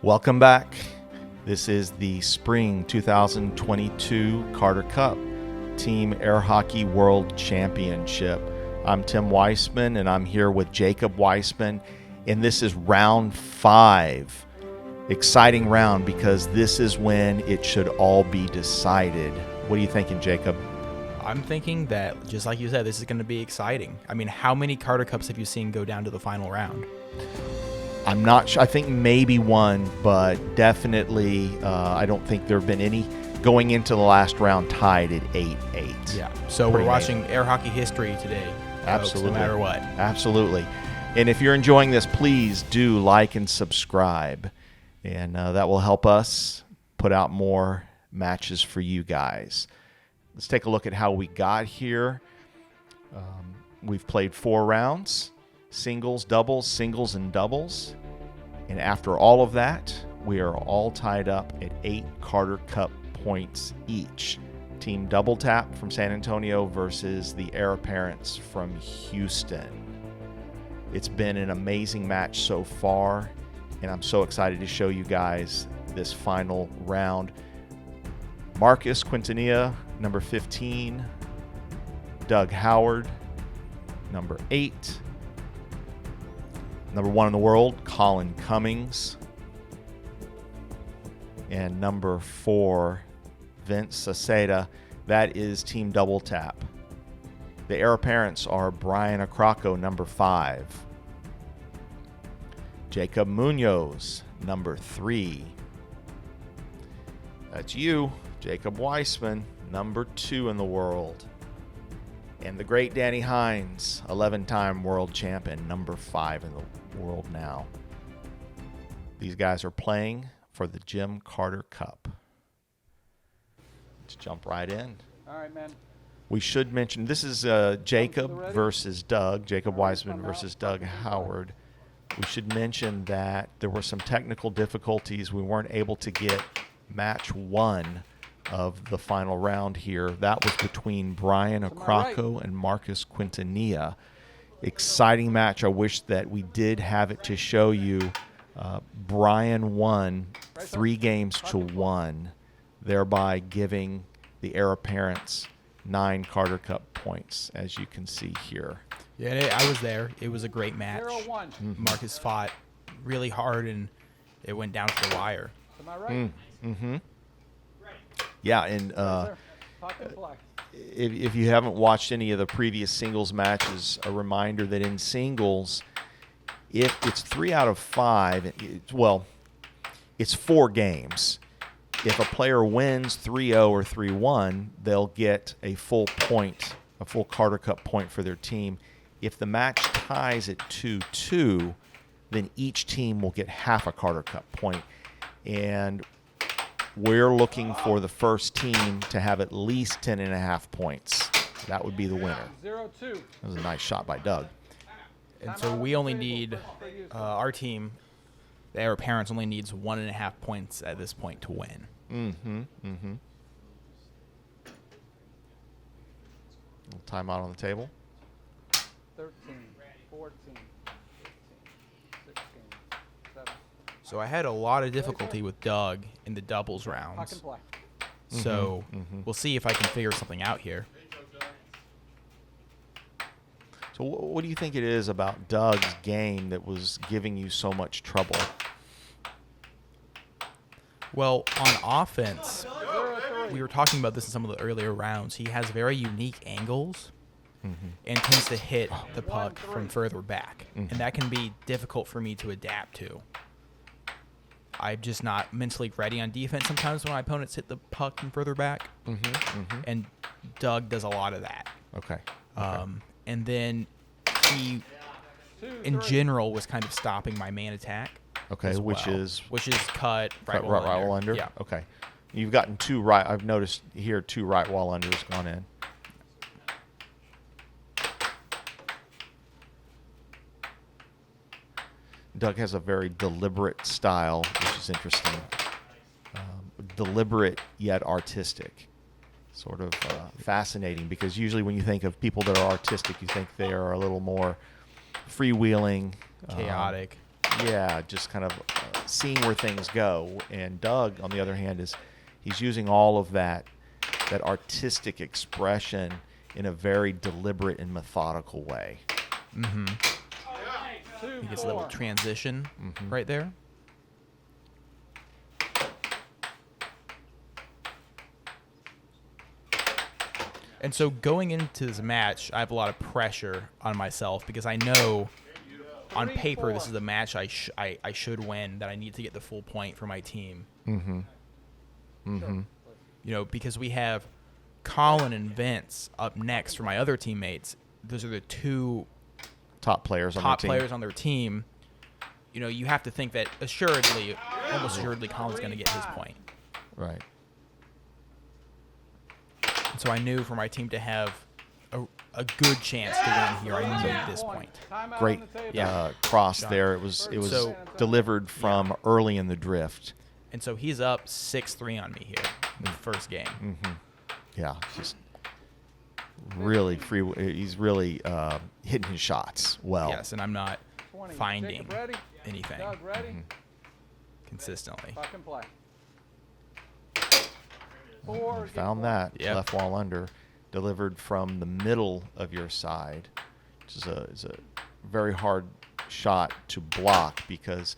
Welcome back. This is the Spring 2022 Carter Cup Team Air Hockey World Championship. I'm Tim Weissman, and I'm here with Jacob Weissman, and this is round 5. Exciting round because this is when it should all be decided. What are you thinking, Jacob? I'm thinking that, just like you said, this is going to be exciting. I mean, how many Carter Cups have you seen go down to the final round? I'm not sure. I think maybe one, but definitely I don't think there have been any going into the last round tied at 8-8. Yeah, so we're watching air hockey history today. Absolutely. Folks, no matter what. Absolutely. And if you're enjoying this, please do like and subscribe. And that will help us put out more matches for you guys. Let's take a look at how we got here. We've played 4 rounds. Singles, doubles, and doubles. And after all of that, we are all tied up at 8 Carter Cup points each. Team Double Tap from San Antonio versus the Heir Apparents from Houston. It's been an amazing match so far, and I'm so excited to show you guys this final round. Marcus Quintanilla, number 15. Doug Howard, number 8. Number 1 in the world, Colin Cummings. And number 4, Vince Sauceda. That is Team Double Tap. The Heir Apparents are Brian Accrocco, number 5. Jacob Munoz, number 3. That's you, Jacob Weissman, number 2 in the world. And the great Danny Hynes, 11-time world champion, number 5 in the world now. These guys are playing for the Jim Carter Cup. Let's jump right in. All right, man. We should mention this is Jacob versus Doug, Jacob Weissman versus Doug Howard. We should mention that there were some technical difficulties. We weren't able to get match 1 of the final round here. That was between Brian Accrocco and Marcus Quintanilla. Exciting match. I wish that we did have it to show you. Brian won 3-1, thereby giving the Heir Apparents 9 Carter Cup points, as you can see here. Yeah, I was there. It was a great match. 0-1. Mm-hmm. Marcus fought really hard, and it went down to the wire. Am I right? Mm-hmm. Yeah, and Sir, pocket flag. if you haven't watched any of the previous singles matches, a reminder that in singles, if it's 3 out of 5, it's 4 games. If a player wins 3-0 or 3-1, they'll get a full point, a full Carter Cup point for their team. If the match ties at 2-2, then each team will get half a Carter Cup point. And we're looking for the first team to have at least 10.5 points. That would be the winner. 0-2. That was a nice shot by Doug. And so we only need, our team, the Heir Apparents, only needs 1.5 points at this point to win. Little timeout on the table. 13, 14, 15, 16, 17. So I had a lot of difficulty with Doug in the doubles Pocket rounds. flag. So we'll see if I can figure something out here. So what do you think it is about Doug's game that was giving you so much trouble? Well, on offense, we were talking about this in some of the earlier rounds. He has very unique angles and tends to hit the puck from further back. And that can be difficult for me to adapt to. I'm just not mentally ready on defense sometimes when my opponents hit the puck from further back. And Doug does a lot of that. Okay. And then he, in general, was kind of stopping my man attack. Okay, as which well, is which is cut right wall under. Yeah. Okay. You've gotten 2 right. I've noticed here 2 right wall unders gone in. Doug has a very deliberate style, which is interesting. Deliberate yet artistic. Sort of fascinating, because usually when you think of people that are artistic, you think they are a little more freewheeling, chaotic. Yeah, just kind of seeing where things go. And Doug, on the other hand, he's using all of that artistic expression in a very deliberate and methodical way. Mm-hmm. He gets a little transition right there. And so going into this match, I have a lot of pressure on myself because I know on paper this is a match I should win, that I need to get the full point for my team. Mm-hmm. Mm-hmm. You know, because we have Colin and Vince up next for my other teammates. Those are the two top players on their team. You know, you have to think that almost assuredly, Colin's going to get his point. Right. And so I knew for my team to have a good chance to win here, I needed this point. Great cross there. It was delivered from early in the drift. And so he's up 6-3 on me here in the first game. Mm-hmm. Yeah, just really free. He's really hitting his shots well. Yes, and I'm not finding anything consistently. Found that left wall under, delivered from the middle of your side, which is a very hard shot to block because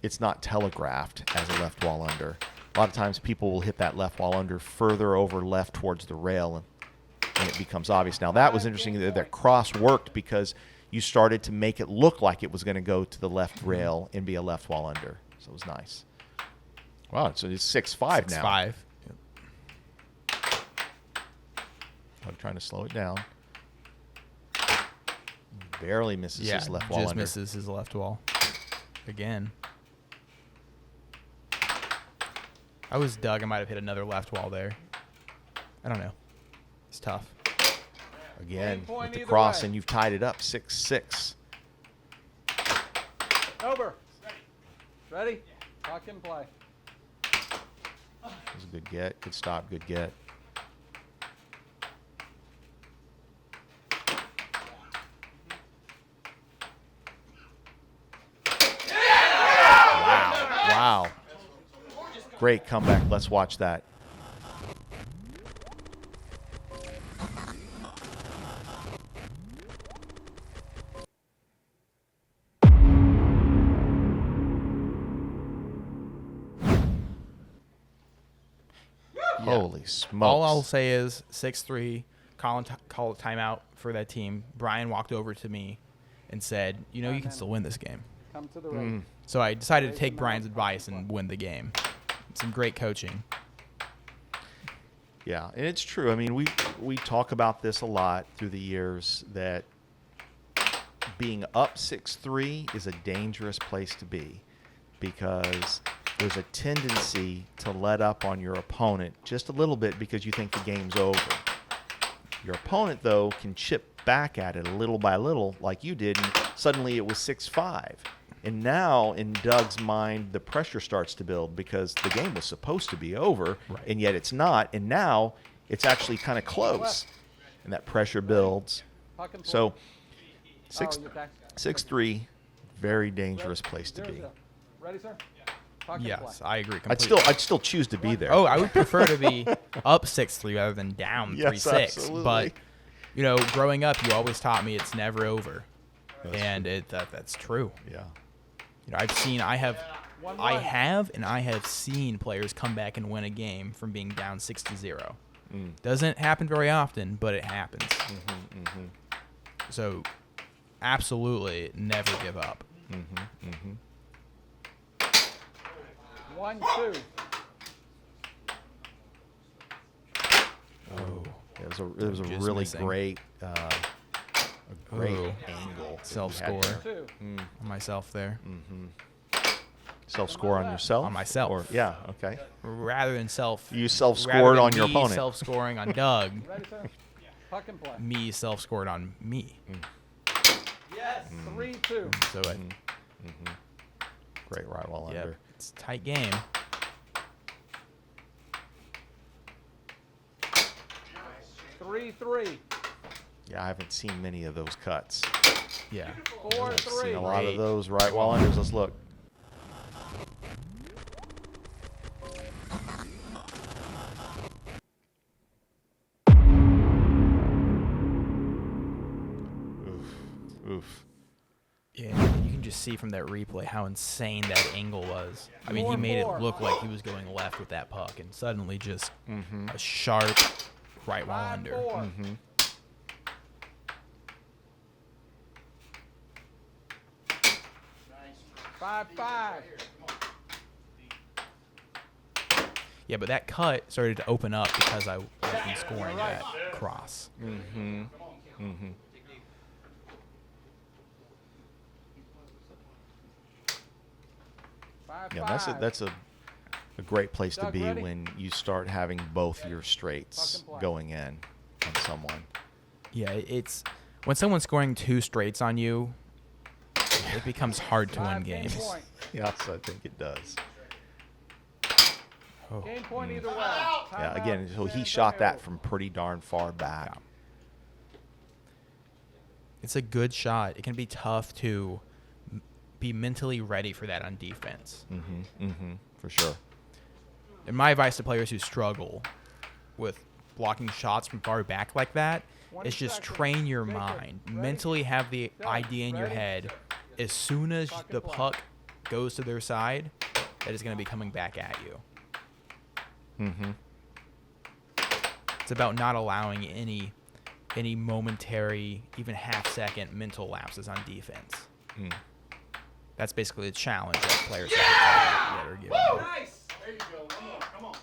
it's not telegraphed as a left wall under. A lot of times people will hit that left wall under further over left towards the rail, and it becomes obvious. Now, that was interesting that cross worked because you started to make it look like it was going to go to the left rail and be a left wall under. So it was nice. Wow, so it's 6-5 now. 6-5. I'm trying to slow it down. Barely misses his left wall just under. misses his left wall. Again. I was Doug. I might have hit another left wall there. I don't know. It's tough. Again, with the cross, and you've tied it up 6-6. Over. Ready? Lock and play. That was a good get. Good stop. Good get. Wow. Great comeback. Let's watch that. Holy smokes. All I'll say is 6-3. Colin called a timeout for that team. Brian walked over to me and said, you know, you can still win this game. Come to the right. So I decided to take Brian's advice and win the game. Some great coaching. Yeah, and it's true. I mean, we talk about this a lot through the years, that being up 6-3 is a dangerous place to be because there's a tendency to let up on your opponent just a little bit because you think the game's over. Your opponent, though, can chip back at it a little by little like you did, and suddenly it was 6-5. And now, in Doug's mind, the pressure starts to build because the game was supposed to be over, and yet it's not. And now it's actually kind of close, and that pressure builds. So 6-3, very dangerous place to be. Ready, sir? Yes, I agree completely. I'd still choose to be there. Oh, I would prefer to be up 6-3 rather than down 3-6. Absolutely. But, you know, growing up, you always taught me it's never over. That's true. That's true. Yeah. You know, I have seen players come back and win a game from being down 6-0. Doesn't happen very often, but it happens. So, absolutely never give up. 1-2. Oh, it was a Just really missing. great angle. Self-score Mm. on myself there. Self-score on yourself? On myself. Or, yeah, okay. Rather than You self-scored on your opponent. Self-scoring on Doug. Ready, sir? Puck and play. Me self-scored on me. Yes. 3-2. So Great right wall under. it's a tight game. 3-3. Yeah, I haven't seen many of those cuts. Yeah. I've seen a 4-3. lot of those right while unders. Let's look. Oof. Yeah, you can just see from that replay how insane that angle was. I mean, he made it look like he was going left with that puck, and suddenly just a sharp right while under. 5-4. 5-5. Yeah, but that cut started to open up because I wasn't scoring that cross. Yeah, that's a great place to Doug, be ready? when you start having both your straights Puck and play. going in on someone. Yeah, it's when someone's scoring 2 straights on you, it becomes hard to win 5 game games. point. Yes, I think it does. Oh. Game point either way. Yeah, Timeout, again, so he San shot that Antonio. from pretty darn far back. It's a good shot. It can be tough to be mentally ready for that on defense. For sure. And my advice to players who struggle with blocking shots from far back like that 20 is just seconds. train your Take it. mind. Ready? Mentally have the Go. idea in your Ready? head as soon as Puck and the play. puck goes to their side, that is going to be coming back at you. It's about not allowing any momentary, even half-second mental lapses on defense. That's basically the challenge that players that are given. Nice. There you go. One more. Come on.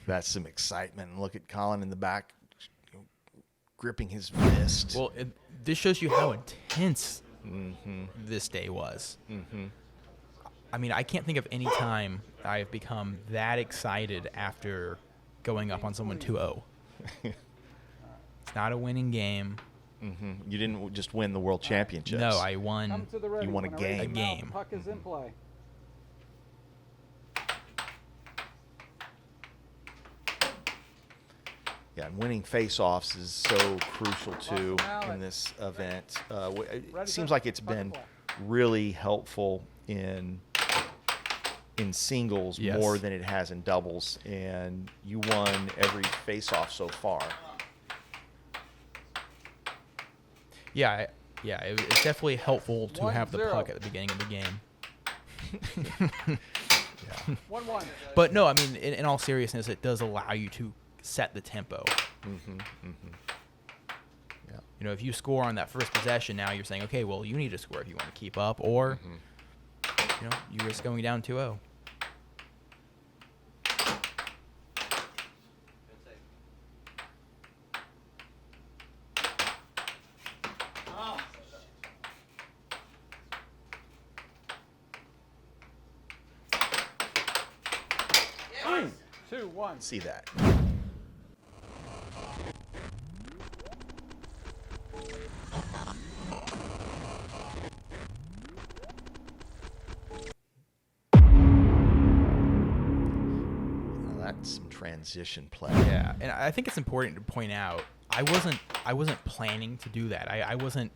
That's some excitement. And look at Colin in the back, gripping his fist. Well, this shows you how intense this day was. I mean, I can't think of any time I've become that excited after going up on someone 2-0. It's not a winning game. You didn't just win the world championships. No, I won. Come to the ready. You won a When ready, game. A game. Puck is in play. Yeah, and winning face-offs is so crucial too Mallet. in this event. It Ready, seems set, like it's puck and been play. really helpful in singles Yes. more than it has in doubles, and you won every face-off so far. Yeah, it's definitely helpful to have the 1-0. puck at the beginning of the game. 1-1. But no, I mean, in all seriousness, it does allow you to set the tempo. Yeah. You know, if you score on that first possession, now you're saying, okay, well, you need to score if you want to keep up, or you know, you risk going down 2-0. Yes. 2-1. See that. Now that's some transition play. Yeah, and I think it's important to point out I wasn't planning to do that. I wasn't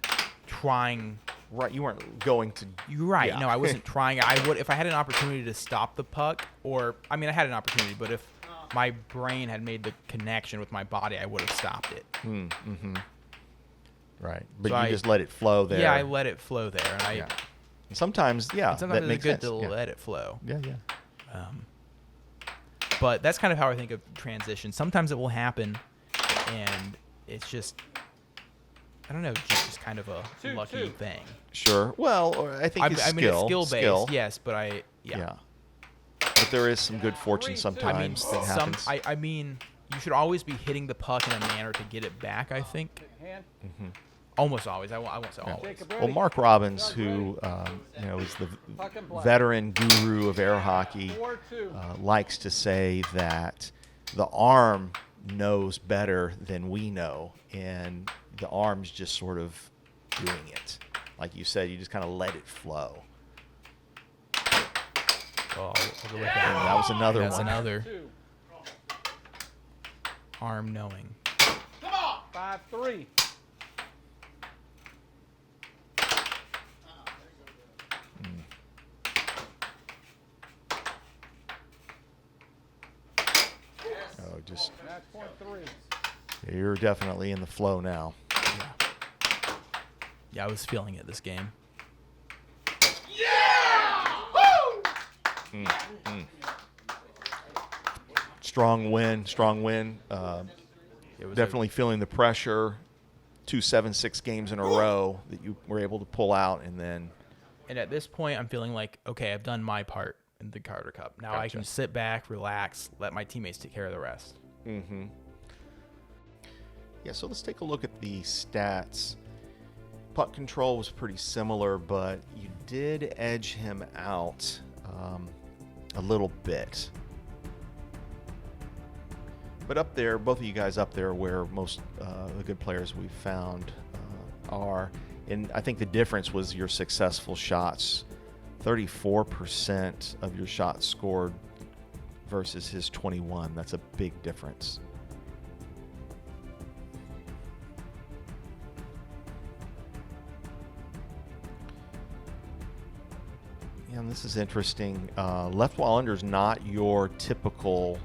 trying. Right, you weren't going to. You're right. Yeah. No, I wasn't trying. I would if I had an opportunity to stop the puck, or I mean, I had an opportunity, but if my brain had made the connection with my body, I would have stopped it. Right, but So you I- just let it flow there. Yeah, I let it flow there, and Yeah. And sometimes, yeah, sometimes that it's makes good sense. to yeah. let it flow. Yeah. But that's kind of how I think of transition. Sometimes it will happen, and it's just, I don't know, just kind of a 2-2. lucky thing. Sure. Well, or I think it's I mean, it's skill. skill-based, yes, but Yeah. But there is some good fortune 3-2. sometimes that happens. I mean, you should always be hitting the puck in a manner to get it back, I think. Hand. Almost always. I won't say Yeah. always. Jacob Well, ready. Mark Robbins, Doug who is the Puck and play. veteran guru of air hockey, 4-2. likes to say that the arm knows better than we know, and the arm's just sort of doing it. Like you said, you just kind of let it flow. Oh, I'll go with And that. that was another That's one. another arm knowing. 5-3. Oh, just Match point 3. you're definitely in the flow now. Yeah, I was feeling it this game. Strong win. It was Definitely feeling the pressure. 2 7-6 games in a row that you were able to pull out, and then And at this point, I'm feeling like, okay, I've done my part in the Carter Cup. Now I Gotcha. can sit back, relax, let my teammates take care of the rest. yeah. So let's take a look at the stats. Puck control was pretty similar, but you did edge him out a little bit. But up there, both of you guys up there, where most the good players we've found are, and I think the difference was your successful shots. 34% of your shots scored versus his 21. That's a big difference. Yeah, and this is interesting. Left while under is not your typical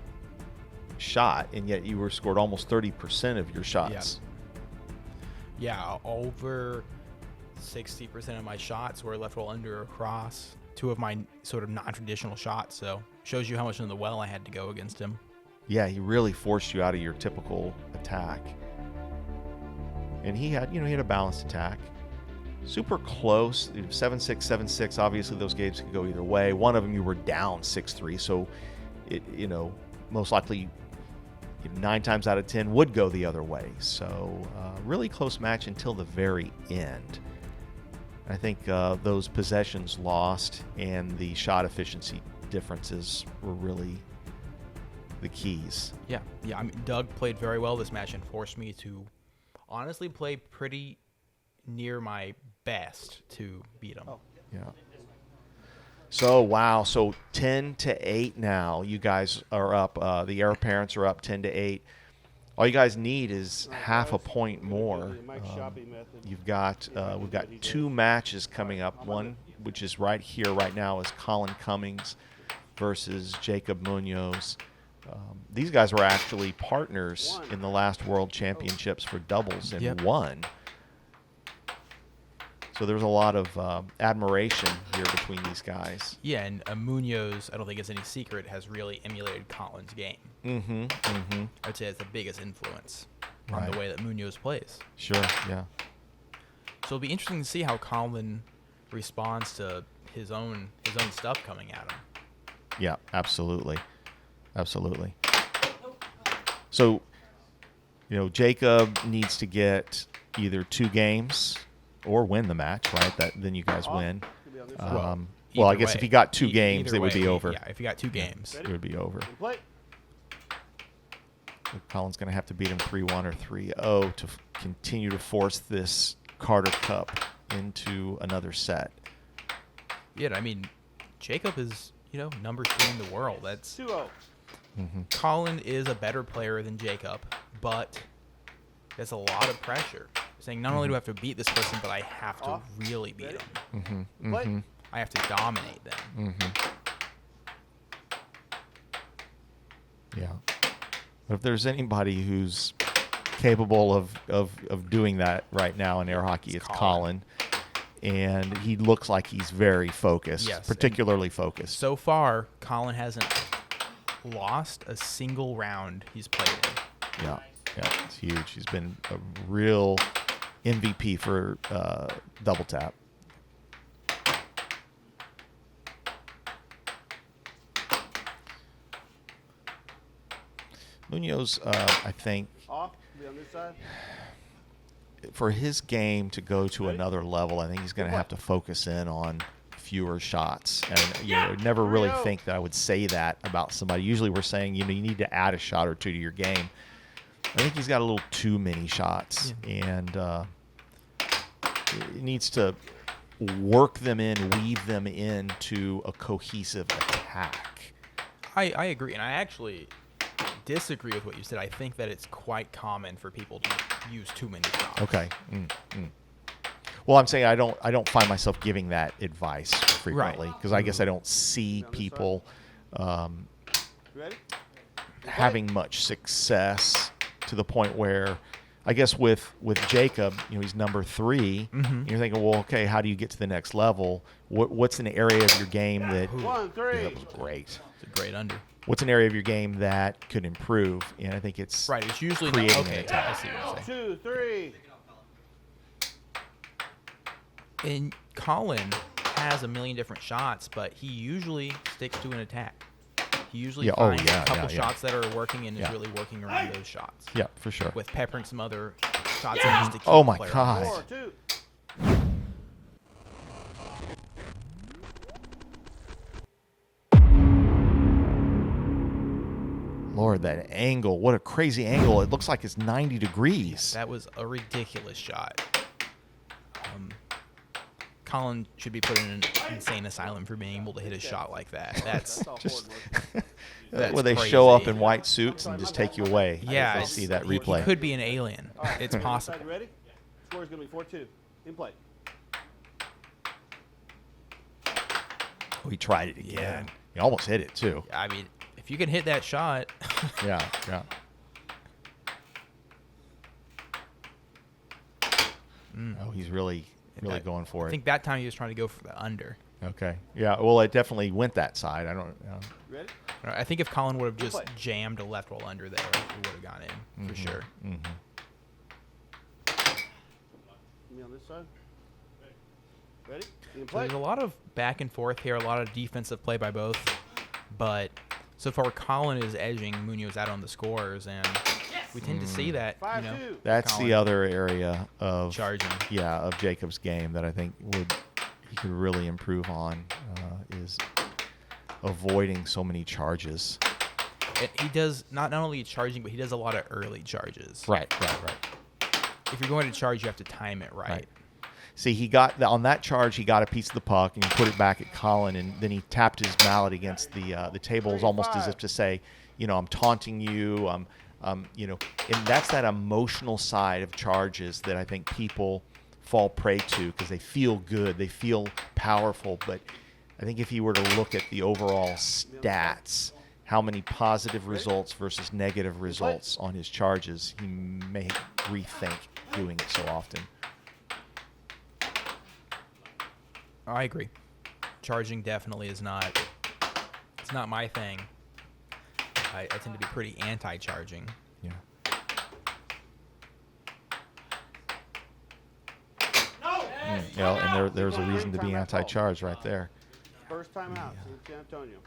shot, and yet you were scored almost 30% of your shots. Yeah, over 60% of my shots were left roll under or cross. 2 of my sort of non-traditional shots, so shows you how much in the well I had to go against him. Yeah, he really forced you out of your typical attack. And he had a balanced attack. Super close, 7-6, 7-6. Obviously, those games could go either way. One of them you were down 6-3, so it, most likely 9 times out of 10 would go the other way. So really close match until the very end. I think those possessions lost and the shot efficiency differences were really the keys. Yeah. I mean, Doug played very well this match and forced me to honestly play pretty near my best to beat him. Yeah. So, wow. So 10-8 now. You guys are up. The heir parents are up 10-8. All you guys need is half a point more. We've got 2 matches coming up. One, which is right here, right now, is Colin Cummings versus Jacob Munoz. These guys were actually partners in the last World Championships for doubles and won. So there's a lot of admiration here between these guys. Yeah, and Munoz, I don't think it's any secret, has really emulated Colin's game. I'd say it's the biggest influence on the way that Munoz plays. Sure, yeah. So it'll be interesting to see how Colin responds to his own stuff coming at him. Yeah, absolutely. So, Jacob needs to get either 2 games or win the match, right? Then you guys win. Well, I Either guess way. if you got 2 games, Either it would way, be over. Yeah, if you got 2 games. It would be over. Colin's going to have to beat him 3-1 or 3-0 to continue to force this Carter Cup into another set. Yeah, I mean, Jacob is, number 3 in the world. That's 2-0. Colin is a better player than Jacob, but that's a lot of pressure. Saying not only do I have to beat this person, but I have to really beat him. I have to dominate them. Yeah. But if there's anybody who's capable of doing that right now in air hockey, it's Colin. And he looks like he's very focused, Yes, particularly focused. So far, Colin hasn't lost a single round he's played in. Yeah, it's huge. He's been a real MVP for double tap. Munoz, I think, Off. Be on this side. for his game to go to another level, I think he's going to have to focus in on fewer shots. And you never really think that I would say that about somebody. Usually we're saying you need to add a shot or 2 to your game. I think he's got a little too many shots, and he needs to work them in, weave them into a cohesive attack. I agree, and I actually disagree with what you said. I think that it's quite common for people to use too many shots. Okay. Well, I'm saying I don't find myself giving that advice frequently because I guess I don't see people having much success to the point where, I guess with Jacob, he's number 3. And you're thinking, well, okay, how do you get to the next level? What's an area of your game that? That was great. It's a great under. What's an area of your game that could improve? And I think it's Right. It's usually creating not, an okay. attack. I see what you're saying. 2, 3. And Colin has a million different shots, but he usually sticks to an attack. He usually finds a couple shots that are working and is really working around those shots. Yeah, for sure. With peppering some other shots in just to keep Oh the my player God. honest. 4, 2. Lord, that angle. What a crazy angle. It looks like it's 90 degrees. That was a ridiculous shot. Colin should be put in an insane asylum for being able to hit a shot like that. That's Just that's where they crazy. show up in white suits and just take you away. Yeah, I see that he replay. could be an alien. It's Side, possible. you ready? Score is going to be 4-2. In play. Oh, he tried it again. He almost hit it too. I mean, if you can hit that shot, Yeah. Oh, he's really going for I it. think that time he was trying to go for the under. Okay. Yeah. Well, it definitely went that side. I don't. Ready? I think if Colin would have just jammed a left roll under there, it would have gone in for sure. Me on this side. Ready? In So play. there's a lot of back and forth here, a lot of defensive play by both. But so far, Colin is edging Munoz out on the scores, and we tend to see that. 5-2. That's Colin the other area of charging. Yeah, of Jacob's game that I think he could really improve on is avoiding so many charges. And he does not only charging, but he does a lot of early charges. Right. If you're going to charge, you have to time it right. See, he got on that charge. He got a piece of the puck and he put it back at Colin, and then he tapped his mallet against the tables, almost as if to say, I'm taunting you. And that's that emotional side of charges that I think people fall prey to because they feel good, they feel powerful. But I think if you were to look at the overall stats, how many positive results versus negative results on his charges, he may rethink doing it so often. I agree. Charging definitely is not. It's not my thing. I tend to be pretty anti-charging. Yeah. And there's a reason to be anti-charge right there. First time out. San Antonio.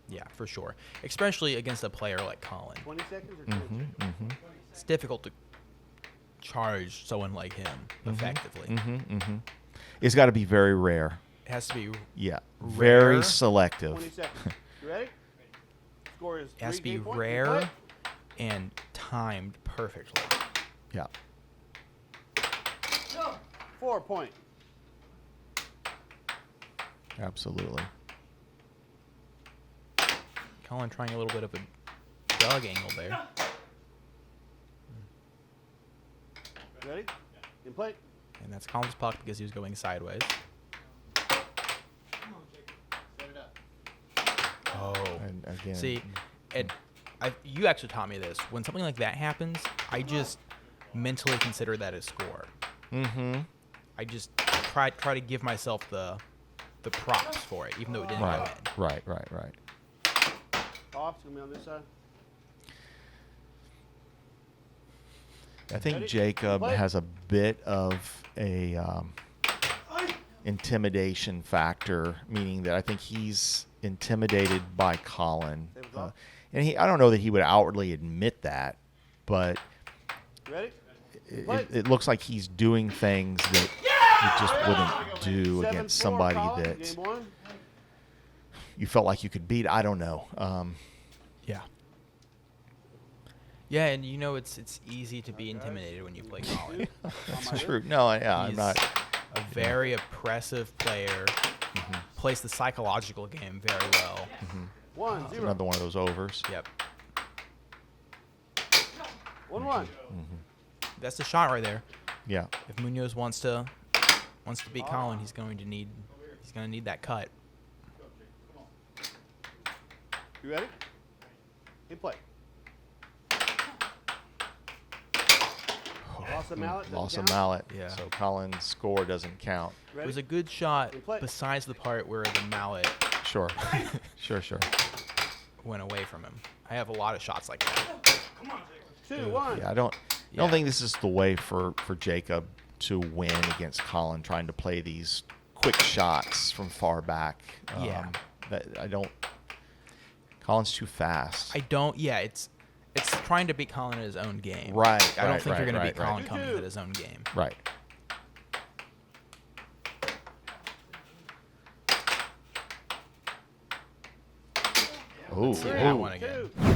Yeah, for sure. Especially against a player like Colin. 20 seconds or 10 seconds? It's difficult to charge someone like him effectively. It's got to be very rare. It has to be. Yeah, Rare. very selective. 20 seconds. You ready? Score is It has to 3 be game point. rare Play. and timed perfectly. Yeah. 4 point. Absolutely. Colin trying a little bit of a dog angle there. Ready? In play. And that's Colin's puck because he was going sideways. Oh. And again, See, and you actually taught me this. When something like that happens, I just mentally consider that a score. I just try to give myself the props for it, even though it didn't go in. Right. Off's going to be on this side. I think Ready? Jacob Play. has a bit of a intimidation factor, meaning that I think he's intimidated by Colin. And I don't know that he would outwardly admit that, but Ready? it looks like he's doing things that he just wouldn't do 7-4, against somebody Colin, that game 1. you felt like you could beat. I don't know. Yeah. Yeah, and it's easy to be intimidated when you play Colin. That's true. No, yeah, I'm He's not. a very oppressive player. Plays the psychological game very well. 1-0. Another one of those overs. Yep. 1-1. That's the shot right there. Yeah. If Munoz wants to beat Colin, he's going to need that cut. You ready? In play. Lost a mallet. Lost a doesn't count. mallet. Yeah. So Colin's score doesn't count. It was a good shot In play. besides the part where the mallet Sure. Sure. went away from him. I have a lot of shots like that. 2-1. Yeah, I don't Yeah. think this is the way for Jacob to win against Colin, trying to play these quick shots from far back. Yeah. Colin's too fast. It's trying to beat Colin at his own game. Right, I don't right, think you're going to right, beat right. Colin Cummings at his own game. Right. Ooh. See that one again. 2.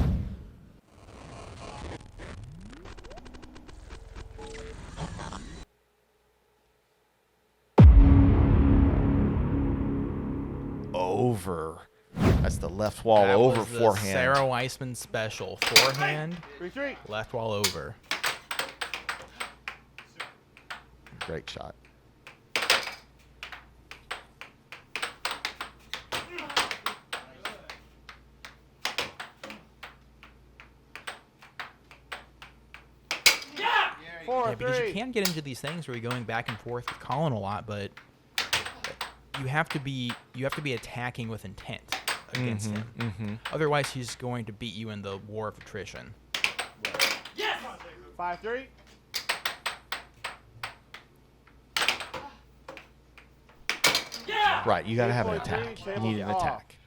Over. That's the left wall That over was the forehand. Sarah Weissman special. Forehand, 3-3. left wall over. Great shot. Yeah, because you can get into these things where you're going back and forth with Colin a lot, but you have to be attacking with intent against him. Otherwise, he's going to beat you in the war of attrition. 5-3. Right. You got to have an 8.3, attack. You table need an off. attack,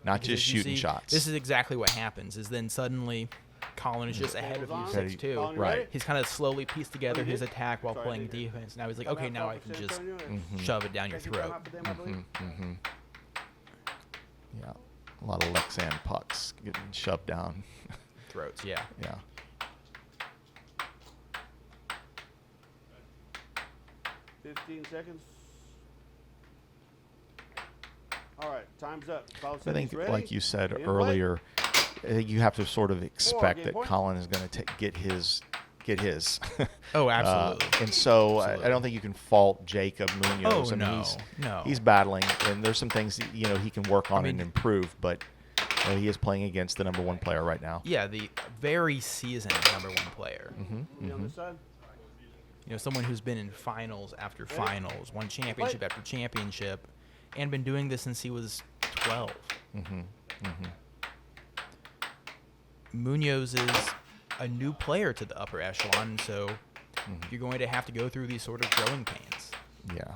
not Because just you shooting see, shots. This is exactly what happens. Is then suddenly Colin is just ahead of you Ready. 6-2. Colin, you Right. ready? He's kind of slowly pieced together his did? attack while Sorry, playing I did. defense. Now he's like, okay, now I can just Mm-hmm. shove it down your Thank you, throat. time out for them, I believe. Yeah. A lot of Lexan pucks getting shoved down. Throats, yeah. Yeah. Mm-hmm. 15 seconds. All right, time's up. Foul I think, settings ready? like you said In play. earlier, I think you have to sort of expect game that point. Colin is going to get his. Oh, absolutely. And so Absolutely. I don't think you can fault Jacob Munoz. Oh, I mean, no, no. He's battling, and there's some things he can work on mean- and improve. But he is playing against the number one player right now. Yeah, the very seasoned #1 player. You on this side? Someone who's been in finals after finals, won championship after championship, and been doing this since he was 12. Munoz is a new player to the upper echelon, so you're going to have to go through these sort of growing pains. Yeah.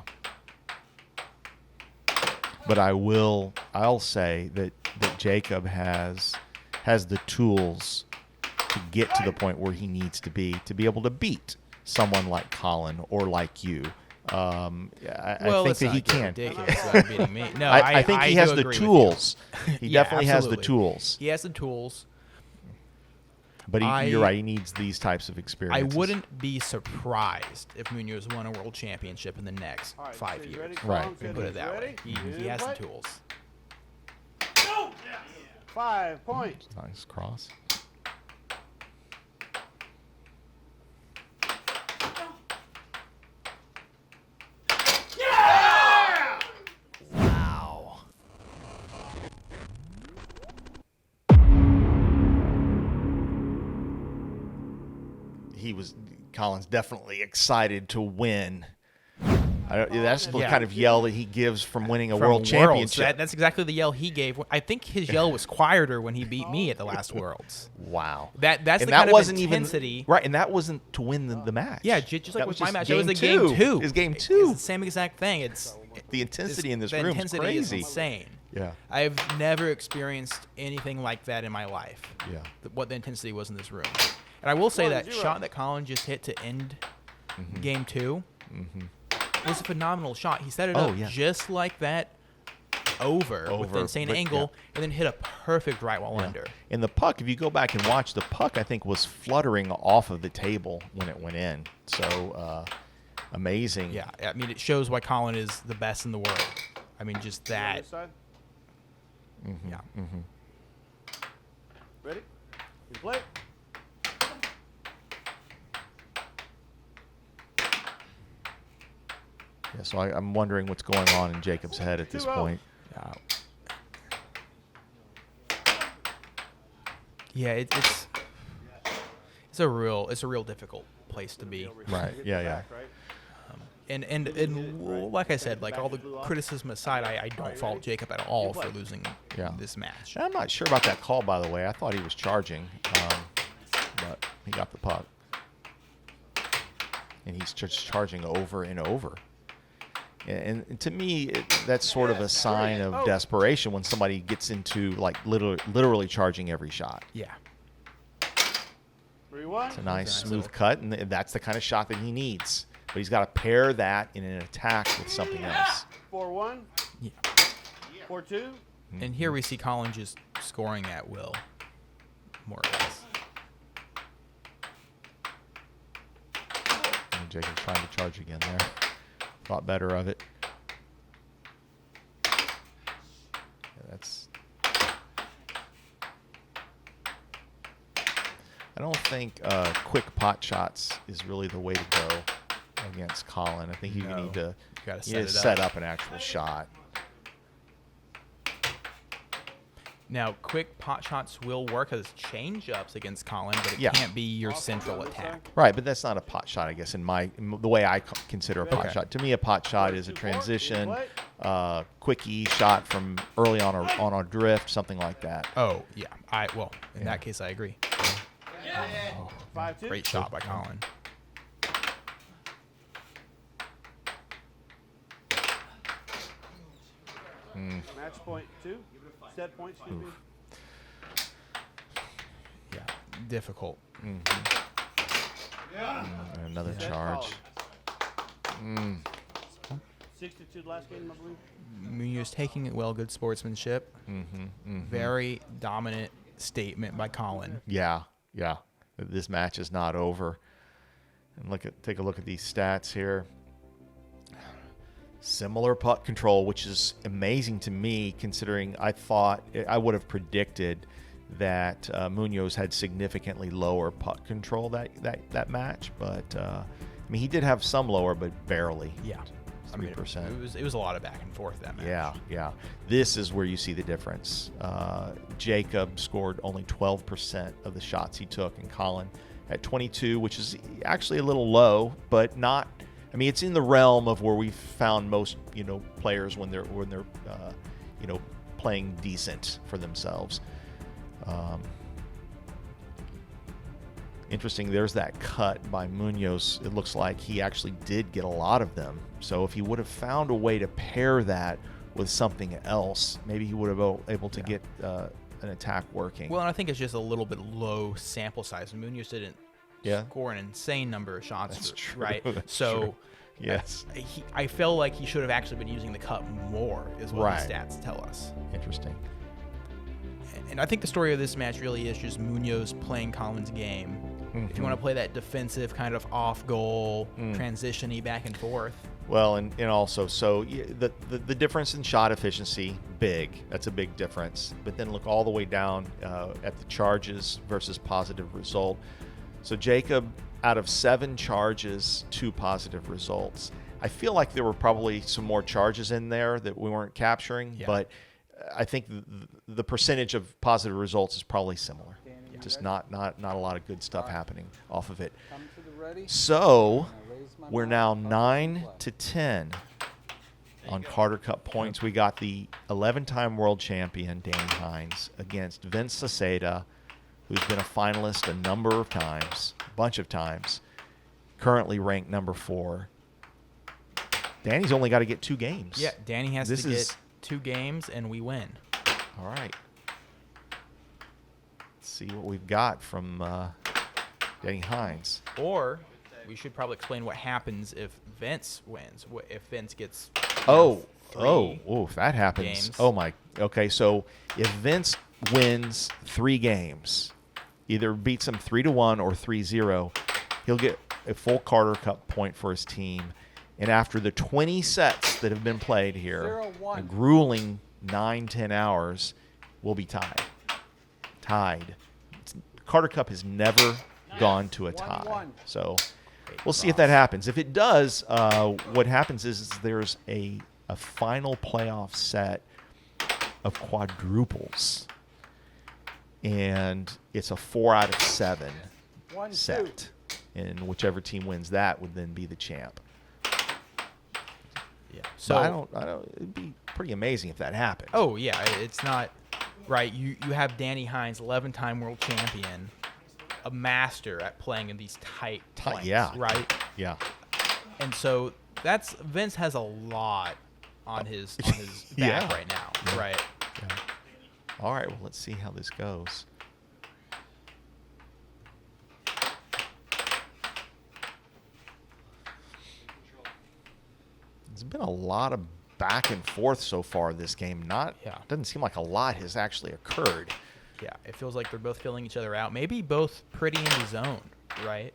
But I'll say that Jacob has the tools to get to the point where he needs to be able to beat someone like Colin or like you. I think that he can. Ridiculous about beating me. No, I think he do has the agree with you. tools. He Yeah, definitely has the absolutely. tools. He has the tools. But you're right. He needs these types of I experiences. wouldn't be surprised if Munoz won a world championship in the next All right, 5 settings years. ready? Right. Colin, Put it settings that way. ready? He In has the play. tools. 5 points. Nice cross. Wow. Colin's definitely excited to win. That's the Yeah. kind of yell that he gives from winning a From world Worlds. championship. That's exactly the yell he gave. I think his yell was quieter when he beat me at the last Worlds. Wow. That's and the that kind wasn't of intensity. even right, and that wasn't to win the match. Yeah, just like That with was my just match, it was a game game two. It's game It's two. the same exact thing. It's The intensity in this the room is intensity crazy. is insane. Yeah. I've never experienced anything like that in my life. Yeah. What the intensity was in this room. And I will say that 1-0. shot that Colin just hit to end game 2 was a phenomenal shot. He set it Oh, up yeah. just like that over with the insane but, angle, and then hit a perfect right while Yeah. under. And the puck, if you go back and watch, the puck, I think, was fluttering off of the table when it went in. So, amazing. Yeah, I mean, it shows why Colin is the best in the world. I mean, just that. This side. Yeah. Ready? You play. Yeah, so I'm wondering what's going on in Jacob's head at this 2-0. point. Yeah. Yeah, it's a real difficult place to be. Right. Yeah, yeah. Right? And like I said, like all the criticism aside, I don't fault Jacob at all for losing this match. And I'm not sure about that call, by the way. I thought he was charging, but he got the puck. And he's just charging over and over. And to me, that's sort of a sign of desperation when somebody gets into, like, literally charging every shot. Yeah. 3-1. It's a nice, smooth cut, and that's the kind of shot that he needs. But he's got to pair that in an attack with something else. 4-1. Yeah. 4-2. And here we see Colin just scoring at will, more or less. And Jacob's trying to charge again there. Thought better of it. Yeah, that's. I don't think quick pot shots is really the way to go against Colin. I think you No. need to gotta set up an actual shot. Now, quick pot shots will work as change-ups against Colin, but it Yeah. can't be your central attack. Right, but that's not a pot shot, I guess, in the way I consider a pot Okay. shot. To me, a pot shot is a transition, quickie shot from early on a drift, something like that. Oh, yeah. In that case, I agree. 5-2. Great shot by Colin. Match point 2. Set point, excuse me. Yeah, difficult. And another Set charge. foul. 62 last game, I believe. Munoz taking it well, good sportsmanship. Very dominant statement by Colin. Yeah. This match is not over. And take a look at these stats here. Similar puck control, which is amazing to me, considering I would have predicted that Munoz had significantly lower puck control that match. But I mean, he did have some lower, but barely. Yeah. 3%. It was a lot of back and forth that match. Yeah. This is where you see the difference. Jacob scored only 12% of the shots he took, and Colin at 22, which is actually a little low, but not. I mean, it's in the realm of where we've found most, players when they're playing decent for themselves. Interesting. There's that cut by Munoz. It looks like he actually did get a lot of them. So if he would have found a way to pair that with something else, maybe he would have been able to get an attack working. Well, and I think it's just a little bit low sample size. Munoz didn't score an insane number of shots. That's true. Right? That's So, true. Yes. I feel like he should have actually been using the cut more, is what Right. the stats tell us. Interesting. And I think the story of this match really is just Munoz playing Colin's game. If you want to play that defensive kind of off-goal, transition-y back and forth. Well, and also, the difference in shot efficiency, big. That's a big difference. But then look all the way down at the charges versus positive result. So Jacob, out of 7 charges, 2 positive results. I feel like there were probably some more charges in there that we weren't capturing, but I think the percentage of positive results is probably similar. Just not a lot of good stuff happening off of it. Come to the ready. So we're now 9-10 on Carter Cup points. We got the 11-time world champion Danny Hynes against Vince Sauceda, who's been a finalist a bunch of times, currently ranked number 4. Danny's only got to get 2 games. Yeah, Danny has to get 2 games, and we win. All right. Let's see what we've got from Danny Hynes. Or we should probably explain what happens if Vince wins. If Vince gets if that happens. games. Oh, my. Okay, so if Vince wins 3 games, either beats him 3-1 or 3-0, he'll get a full Carter Cup point for his team. And after the 20 sets that have been played here, 0-1. a grueling 9-10 hours, we'll be tied. Carter Cup has never gone to a tie. 1-1. So we'll see if that happens. If it does, what happens is there's a final playoff set of quadruples. And it's a 4 out of 7 1-2. set. And whichever team wins that would then be the champ. Yeah. So So I don't. It'd be pretty amazing if that happened. Oh yeah, it's not right. You have Danny Hynes, 11-time world champion, a master at playing in these tight points, yeah. right? Yeah. And so Vince has a lot on his back Yeah. right now, right? Yeah. All right. Well, let's see how this goes. There's been a lot of back and forth so far this game. Doesn't seem like a lot has actually occurred. Yeah, it feels like they're both filling each other out. Maybe both pretty in the zone, right?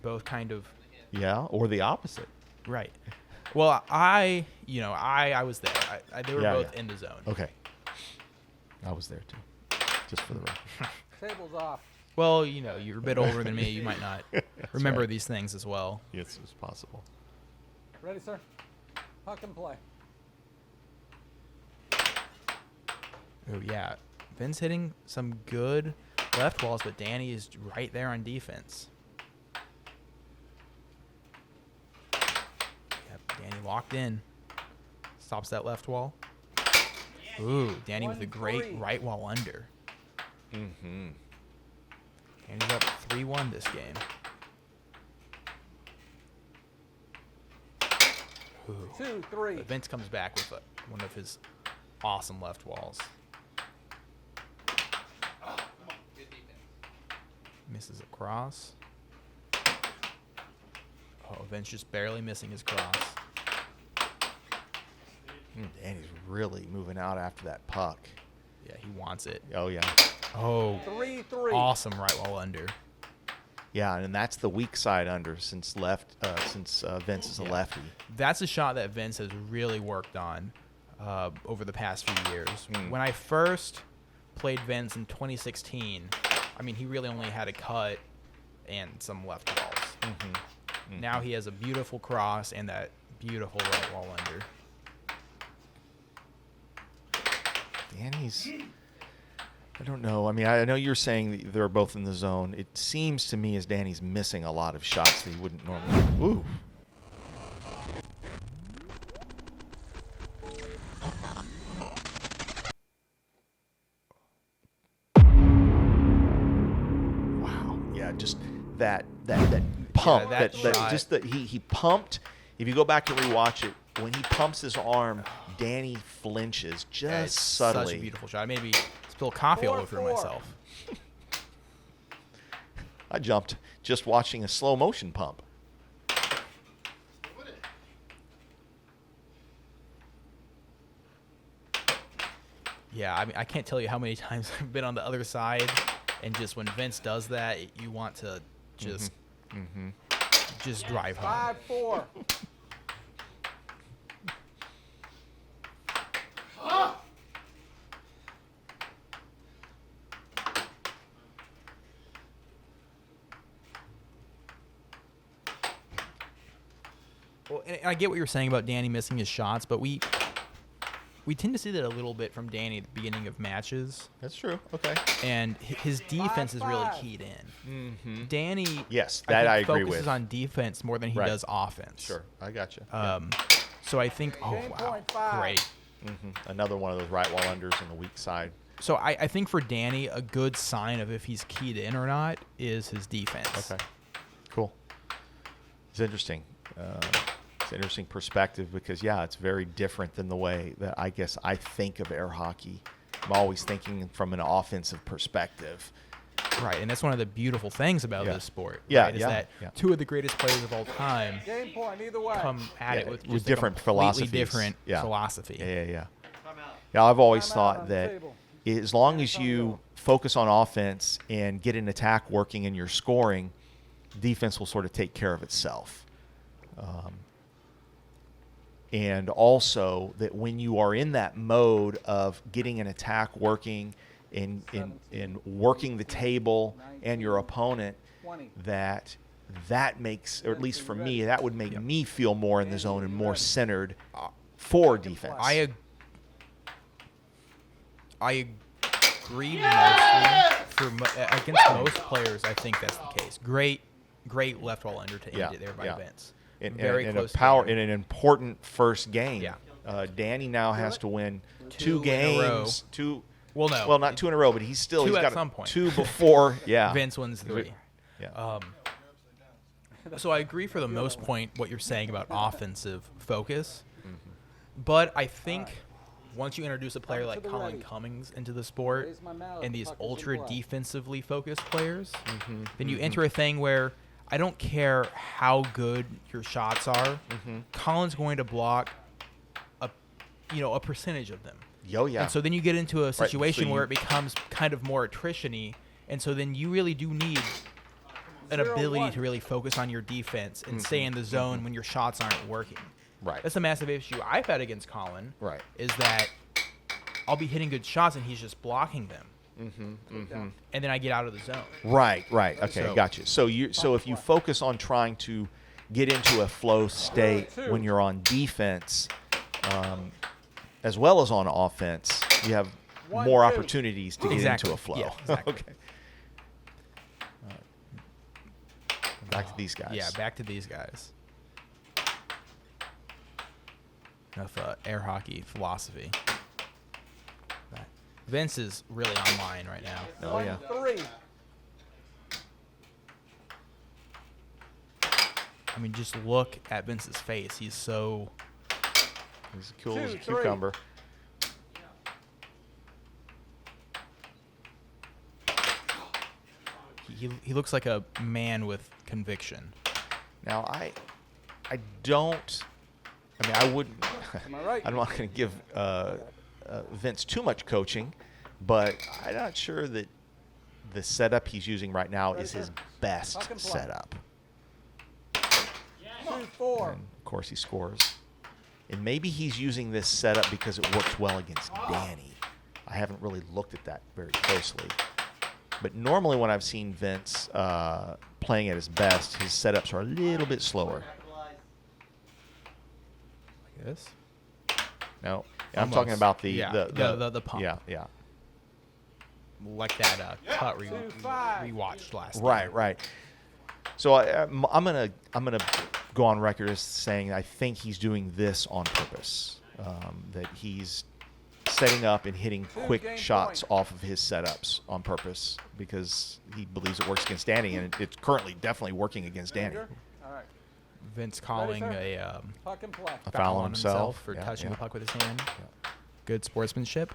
Both kind of Yeah, or the opposite. right. Well, I was there. They were Yeah, both yeah. in the zone. Okay. I was there too, just for the record. Table's off. Well, you're a bit older than me. You might not remember right. these things as well. Yes, it's possible. Ready, sir? Puck and play. Oh yeah, Vince hitting some good left walls, but Danny is right there on defense. Yep, Danny locked in. Stops that left wall. Ooh, Danny with a great 1-3. right wall under. Mm-hmm. Danny's up 3-1 this game. Ooh. 2-3. But Vince comes back with one of his awesome left walls. Misses a cross. Oh, Vince just barely missing his cross. Danny's really moving out after that puck. Yeah, he wants it. Oh, yeah. Oh, 3-3. awesome right wall under. Yeah, and that's the weak side under since Vince is a lefty. That's a shot that Vince has really worked on over the past few years. When I first played Vince in 2016, he really only had a cut and some left walls. Now he has a beautiful cross and that beautiful right wall under. Danny's, I don't know. I know you're saying that they're both in the zone. It seems to me as Danny's missing a lot of shots that he wouldn't normally. Ooh. Wow. Yeah, just that pump. that shot. Just that he pumped. If you go back and rewatch it, when he pumps his arm, Danny flinches just Yeah, it's subtly. such a beautiful shot. I maybe spill coffee all over 4-4. myself. I jumped just watching a slow motion pump. Yeah, I can't tell you how many times I've been on the other side, and just when Vince does that, you want to just just drive home. 5-4. Well, and I get what you're saying about Danny missing his shots, but we tend to see that a little bit from Danny at the beginning of matches, That's true. Okay. and his defense is really 5-5. keyed in. Danny, Yes, I that think I agree focuses with. on defense more than he Right. does offense. Sure, I got you. So I think, oh Game wow, point 5. great. Another one of those right wall unders on the weak side. So I think for Danny, a good sign of if he's keyed in or not is his defense. Okay, cool. It's interesting. It's an interesting perspective because, yeah, it's very different than the way that I guess I think of air hockey. I'm always thinking from an offensive perspective. Right, and that's one of the beautiful things about Yeah. this sport. Yeah, right, is yeah, that yeah. two of the greatest players of all time Game point either way. come at it Yeah, with with just different a completely philosophies. different Yeah. philosophy. Yeah. Yeah, I've always Timeout on thought the that table. as long as you focus on offense and get an attack working and you're scoring, defense will sort of take care of itself. And also that when you are in that mode of getting an attack working and working the table and your opponent, 20. that makes, or at least for me, that would make me feel more in the zone and more centered for defense. I agree mostly. Against most players, I think that's the case. Great left wall under to end it there by Vince. Very in close a power game. in an important first game. Yeah. Danny now has to win Two two in a row. games. Well, no. Well, not two in a row, but he's Two at got some point. two before. Yeah. Vince wins 3. Yeah. So I agree for the most point what you're saying about offensive focus, but I think once you introduce a player like Colin Cummings into the sport and these ultra defensively focused players, then you enter a thing where I don't care how good your shots are, Colin's going to block a percentage of them. Yo, yeah. And so then you get into a situation so where it becomes kind of more attrition-y, and so then you really do need an ability to really focus on your defense and stay in the zone when your shots aren't working. Right. That's a massive issue I've had against Colin. Right. Is that I'll be hitting good shots and he's just blocking them. And then I get out of the zone. Right. Okay, So- gotcha. So if you focus on trying to get into a flow state when you're on defense, as well as on offense, you have more opportunities to get Exactly. into a flow. Yeah, exactly. Okay. Back to these guys. Yeah, back to these guys. Enough air hockey philosophy. Vince is really online right now. Oh yeah. 3. I mean, just look at Vince's face. He's so... He's cool as a 2, 3. cucumber. He looks like a man with conviction. Now I don't. I mean, I wouldn't. Am I right? I'm not going to give Vince too much coaching, but I'm not sure that the setup he's using right now is his best Tuck and play. setup. 2, 4. And of course, he scores. And maybe he's using this setup because it works well against Danny. I haven't really looked at that very closely. But normally when I've seen Vince playing at his best, his setups are a little bit slower. Like this? No, I'm Almost. talking about the Yeah, the pump. Yeah. Like that cut we 2, 5. rewatched last Right. So I'm gonna go on record as saying I think he's doing this on purpose. That he's setting up and hitting quick game shots point. off of his setups on purpose because he believes it works against Danny, and it's currently definitely working against Danny. All right. Vince calling Ready, a Puck and play. A foul foul on himself for Yeah, touching yeah. the puck with his hand. Good sportsmanship.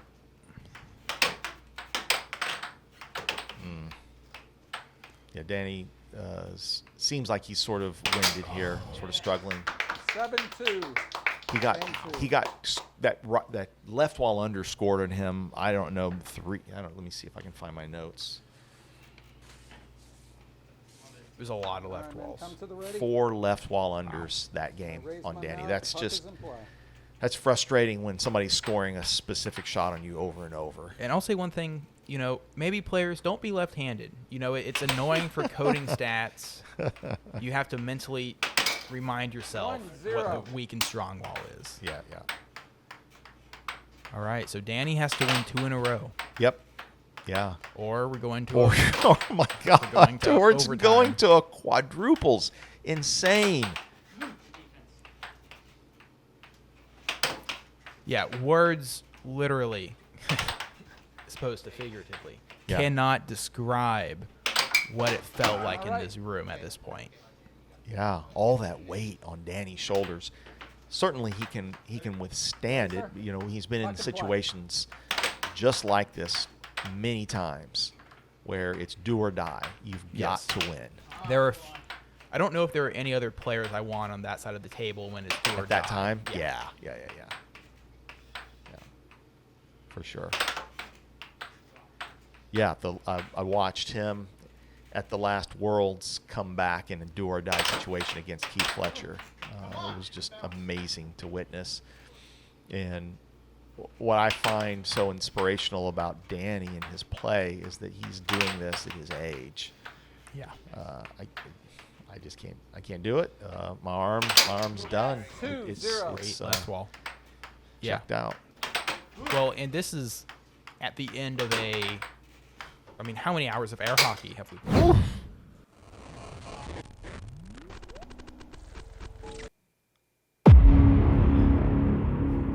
Yeah, Danny seems like he's sort of winded here, sort of struggling. 7-2. He got that left wall underscored on him. I don't know 3. Let me see if I can find my notes. There's a lot of left And then walls. come to the ready. 4 left wall unders that game Raise on my Danny. mouth, That's puck just is in play. that's frustrating when somebody's scoring a specific shot on you over and over. And I'll say one thing, maybe players don't be left-handed. it's annoying for coding stats. You have to mentally remind yourself 1-0. what the weak and strong wall is. Yeah. All right, so Danny has to win 2 in a row, Yep. Yeah. or we're going to Or, oh my God, going to towards overtime. going to a quadruples. Insane. Yeah, words literally, as opposed to figuratively, Yeah. cannot describe what it felt like in this room at this point. Yeah, all that weight on Danny's shoulders. Certainly he can withstand it. He's been in situations just like this many times where it's do or die. You've Yes. got to win. I don't know if there are any other players I want on that side of the table when it's do or At that die. time, yeah. For sure. Yeah, I watched him at the last Worlds come back in a do or die situation against Keith Fletcher. It was just amazing to witness. And what I find so inspirational about Danny and his play is that he's doing this at his age. Yeah. I just can't. I can't do it. My arm's done. It's Great left wall. Yeah. checked out. Well, and this is at the end of I mean, how many hours of air hockey have we played?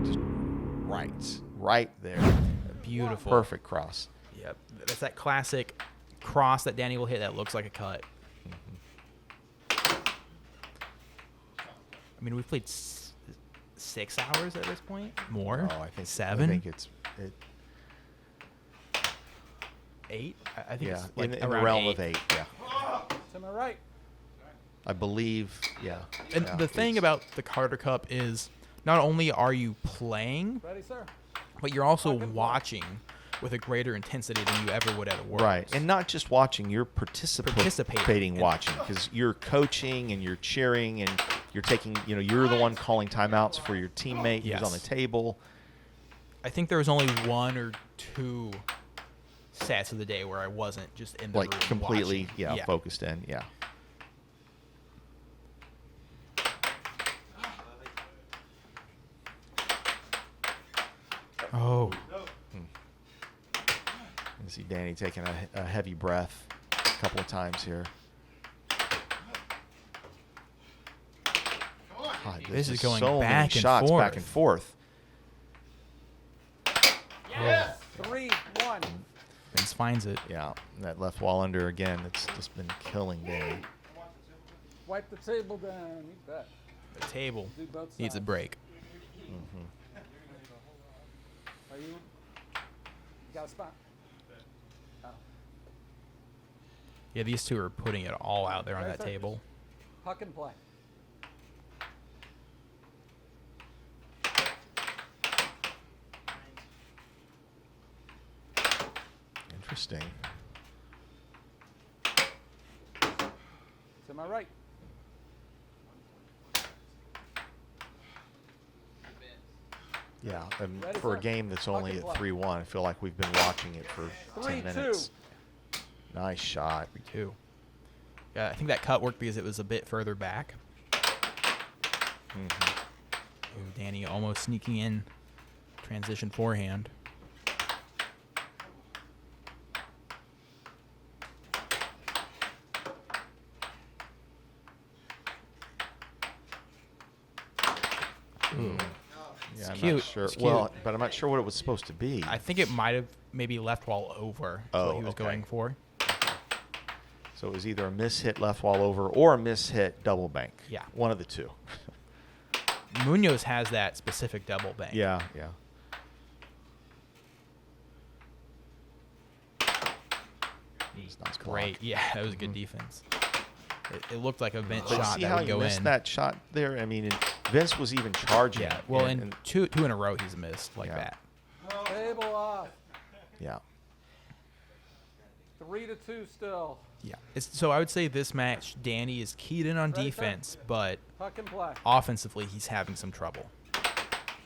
Just right there. Beautiful. Perfect cross. Yep. That's that classic cross that Danny will hit that looks like a cut. I mean, we've played 6 hours at this point. More? Oh, I think 7. I think it's 8. I think yeah it's like in the around realm 8. of 8. Yeah, To my right. I believe. Yeah. And yeah, the thing it's- about the Carter Cup is not only are you playing, Ready, sir? but you're also watching with a greater intensity than you ever would at a Worlds. right, and not just watching, you're participating in- watching, because you're coaching and you're cheering and you're taking. You're the one calling timeouts for your teammate who's on the Yes. table. I think there was only 1 or 2 sets of the day where I wasn't just in the Like room completely, watching. focused in. Yeah. Oh, You see Danny taking a heavy breath a couple of times here. God, This is just going so many back and shots forth. back and forth. Yes. 3-1. Vince finds it. Yeah, that left wall under again. It's just been killing Danny. Wipe the table down. You bet. The table Do both needs a sides. break. Are you? Got a spot? Oh. Yeah, these two are putting it all out there on Ready, that sir? table. Puck and play. Interesting. To my right. Yeah, and Ready, for a sir? game that's Puck only and at play. 3-1, I feel like we've been watching it for 10 3-2. minutes. Nice shot. 3-2. Yeah, I think that cut worked because it was a bit further back. Ooh, Danny almost sneaking in. Transition forehand. Yeah, I'm cute. not sure. It's Well, cute. but I'm not sure what it was supposed to be. I think it might have maybe left wall over. Is Oh, what he was okay. going for. So it was either a miss-hit left wall over or a miss-hit double bank. Yeah. One of the two. Munoz has that specific double bank. Yeah, yeah. It's nice block. Great. Yeah, that was a good defense. It looked like a Vince But shot see that how would you go missed in. that shot there? I mean, Vince was even charging. Yeah. Well, and, in two in a row, he's missed like Yeah. that. Table off. yeah. 3-2 still. Yeah. So I would say this match, Danny is keyed in on Ready, sir? defense, but Puck and play. offensively, he's having some trouble.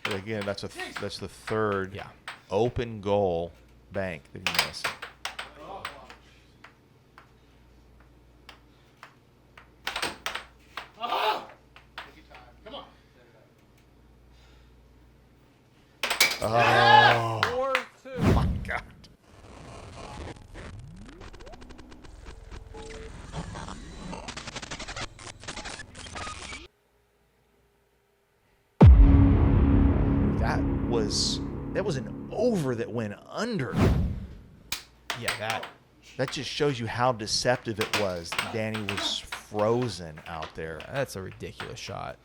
But again, that's the third Yeah. open goal bank that he missed. Oh 4-2. my God. That was an over that went under. Yeah, That just shows you how deceptive it was. Danny was frozen out there. that's a ridiculous shot.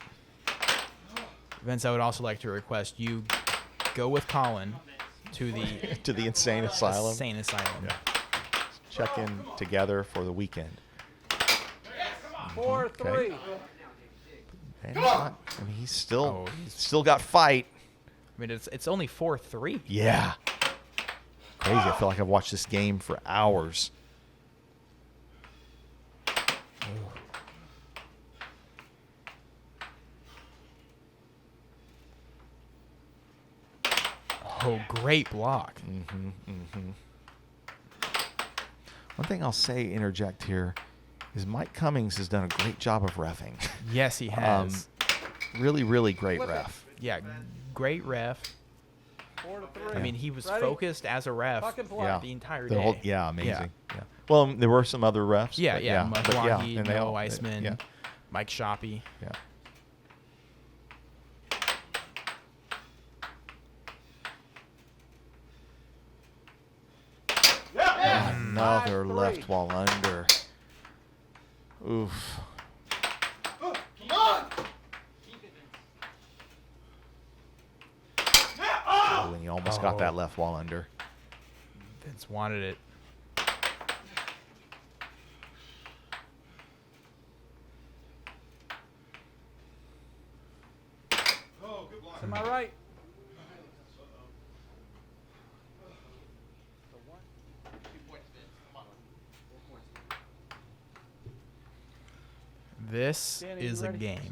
Vince, I would also like to request you go with Colin to the To the insane asylum. insane asylum. check in together for the weekend. 4-3. And he's still got fight. I mean, it's only 4-3. Yeah. Crazy. I feel like I've watched this game for hours. Oh, great block. One thing I'll say, interject here, is Mike Cummings has done a great job of reffing. Yes, he has. Really, really great ref. Yeah, great ref. 4-3. I mean, he was Ready? focused as a ref Puck and play. Yeah. the entire The day. whole, amazing. Yeah. Well, there were some other refs. Yeah, but yeah. but Mudwahi, and they Noah all- Weissman, Yeah. Mike Shoppy. Yeah. Another 5-3. left wall under. Oof. Oh, and he almost got that left wall under. Vince wanted it. To my right. This Danny, you is a ready? game.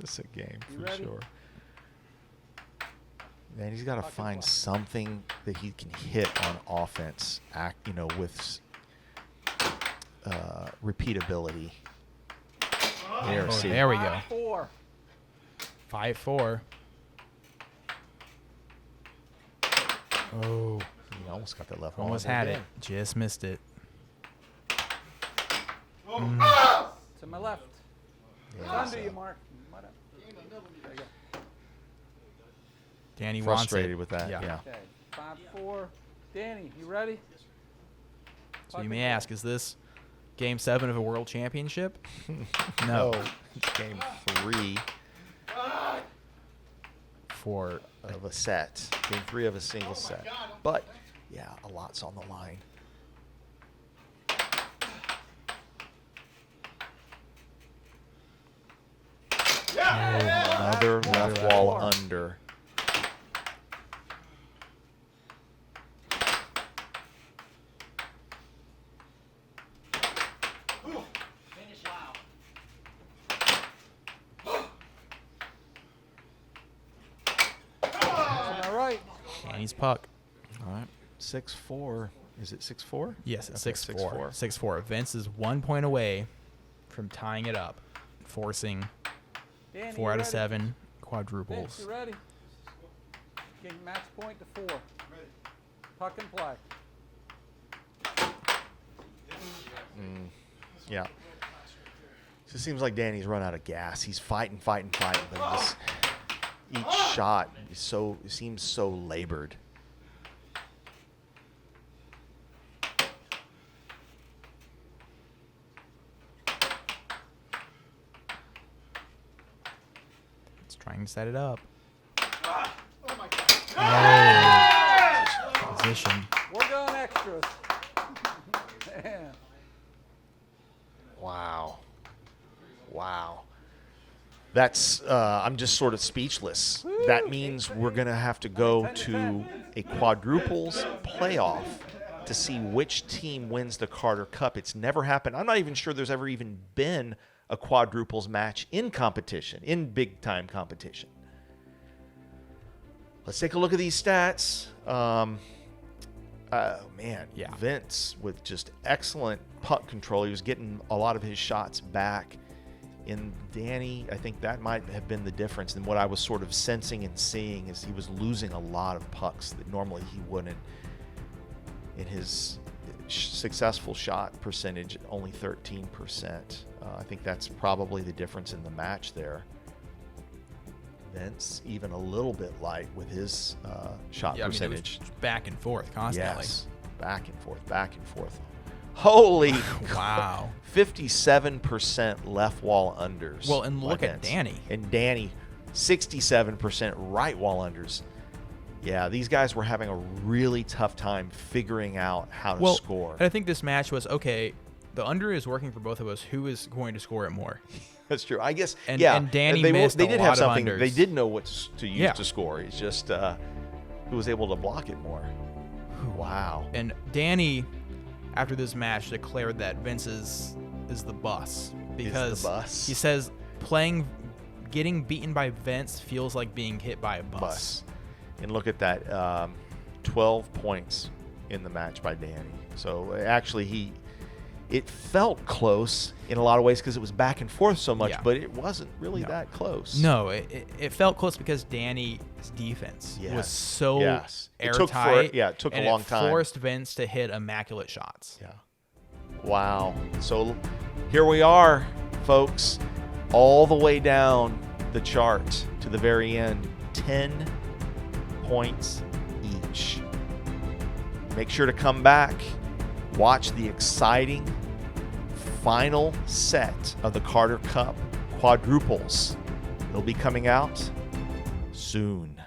It's a game You for ready? sure. Man, he's got to find something that he can hit on offense. With repeatability. There, Oh, see. there we go. 4. 5-4. Oh, He almost got that left wall almost under had it. again. Just missed it. To my left. Yeah, It's under so you, Mark. There you go. Danny frustrated wants with it. that. Yeah. Okay. 5-4. Danny, you ready? So you may ask, is this Game 7 of a World Championship? No, it's game 3 For of a set. Game 3 of a single set. But yeah, a lot's on the line. Another left wall under. To my right. Danny's puck. All right. 6-4. Is it 6-4? Yes, it's Okay, 6-4. 6-4. Vince is 1 point away from tying it up, forcing Danny, 4 you out of ready? 7 Vince, quadruples. you ready? Game match point to 4. Puck and play. Yeah. So it seems like Danny's run out of gas. He's fighting, but just each shot is seems so labored. It's trying to set it up. Position. We're going extras. Man. Wow. That's I'm just sort of speechless. That means we're going to have to go to a quadruples playoff to see which team wins the Carter Cup. It's never happened. I'm not even sure there's ever even been a quadruples match in competition, in big time competition. Let's take a look at these stats. Man, Yeah. Vince with just excellent puck control. He was getting a lot of his shots back. In Danny, I think that might have been the difference. And what I was sort of sensing and seeing is he was losing a lot of pucks that normally he wouldn't. In his successful shot percentage, only 13%. I think that's probably the difference in the match there. Vince even a little bit light with his shot Yeah, I mean, it was percentage. back and forth constantly. Yes, back and forth. Holy Wow. 57% left wall unders. Well, and by look at Vince. Danny. And Danny, 67% right wall unders. Yeah, these guys were having a really tough time figuring out how to score. And I think this match was, okay, the under is working for both of us. Who is going to score it more? That's true. I guess, And yeah. Danny they missed they a did lot have of something. unders. They did know what to use Yeah. to score. It's just who was able to block it more. Wow. And Danny, after this match, declared that Vince is the boss because boss. he says getting beaten by Vince feels like being hit by a bus. And look at that, 12 points in the match by Danny. So actually, it felt close in a lot of ways because it was back and forth so much, Yeah. but it wasn't really that close. No, it felt close because Danny's defense was so Yes. airtight. It took and a long time. It forced Vince to hit immaculate shots. Yeah. Wow. So here we are, folks, all the way down the chart to the very end, 10 points each. Make sure to come back, watch the exciting final set of the Carter Cup quadruples. It'll be coming out soon.